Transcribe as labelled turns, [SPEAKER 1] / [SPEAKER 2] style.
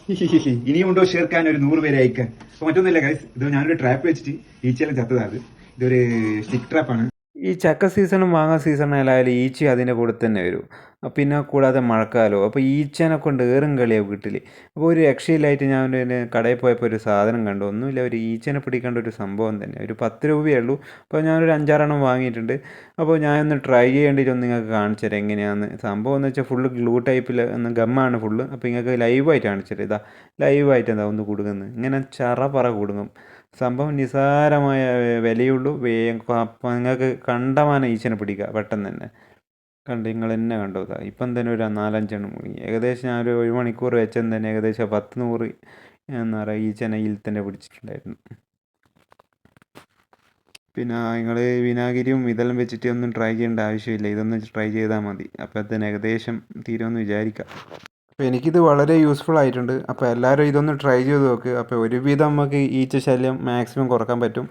[SPEAKER 1] ഇനിയും ഉണ്ടോ ഷേർക്കാൻ ഒരു 100 പേരെ അയക്കാൻ. അപ്പൊ മറ്റൊന്നുമില്ല ഗൈസ്, ഇത് ഞാനൊരു ട്രാപ്പ് വെച്ചിട്ട് ഈച്ചയെല്ലാം ചത്തതാണ്. ഇതൊരു സ്റ്റിക് ട്രാപ്പാണ്. ഈ ചക്ക സീസണും മാങ്ങ സീസണായാലും ഈച്ച അതിൻ്റെ കൂടെ തന്നെ വരും. പിന്നെ കൂടാതെ മഴക്കാലവും. അപ്പോൾ ഈച്ചേനെ കൊണ്ട് ഏറും കളിയാവും വീട്ടിൽ. അപ്പോൾ ഒരു രക്ഷയില്ലായിട്ട് ഞാൻ പിന്നെ കടയിൽ പോയപ്പോൾ ഒരു സാധനം കണ്ടു. ഒന്നുമില്ല, ഒരു ഈച്ചനെ പിടിക്കേണ്ട ഒരു സംഭവം തന്നെ. ഒരു 10 രൂപയേ ഉള്ളൂ. അപ്പോൾ ഞാനൊരു 5-6 വാങ്ങിയിട്ടുണ്ട്. അപ്പോൾ ഞാനൊന്ന് ട്രൈ ചെയ്യേണ്ടിയിട്ട് ഒന്ന് നിങ്ങൾക്ക് കാണിച്ചു തരാം എങ്ങനെയാണെന്ന്. സംഭവം എന്ന് വെച്ചാൽ ഫുള്ള് ഗ്ലൂ ടൈപ്പിൽ ഗമ്മാണ് ഫുള്ള്. അപ്പോൾ നിങ്ങൾക്ക് ലൈവായിട്ട് കാണിച്ചു തരാം. ഇതാ ലൈവായിട്ട് എന്താ ഒന്ന് കൊടുക്കുന്നത്, ഇങ്ങനെ പറ കൊടുങ്ങും. സംഭവം നിസ്സാരമായ വിലയുള്ളൂ. അപ്പം നിങ്ങൾക്ക് കണ്ടമാനം ഈച്ചനെ പിടിക്കുക പെട്ടെന്ന് തന്നെ. നിങ്ങൾ തന്നെ കണ്ടോ, ഇപ്പം തന്നെ ഒരു 4-5 മുങ്ങി. ഏകദേശം ഞാനൊരു 1 മണിക്കൂർ വെച്ചെന്ന് തന്നെ ഏകദേശം 10-100 എന്താ പറയുക ഈച്ചനെ ഇതിൽ തന്നെ പിടിച്ചിട്ടുണ്ടായിരുന്നു. പിന്നെ നിങ്ങൾ വിനാഗിരിയും ഇതെല്ലാം വെച്ചിട്ട് ഒന്നും ട്രൈ ചെയ്യേണ്ട ആവശ്യമില്ല. ഇതൊന്ന് ട്രൈ ചെയ്താൽ മതി. അപ്പോൾ അതിന് ഏകദേശം തീരുമെന്ന് വിചാരിക്കാം. അപ്പോൾ എനിക്കിത് വളരെ യൂസ്ഫുൾ ആയിട്ടുണ്ട്. അപ്പോൾ എല്ലാവരും ഇതൊന്ന് ട്രൈ ചെയ്ത് നോക്ക്. അപ്പോൾ ഒരുവിധം നമുക്ക് ഈച്ച ശല്യം മാക്സിമം കുറക്കാൻ പറ്റും.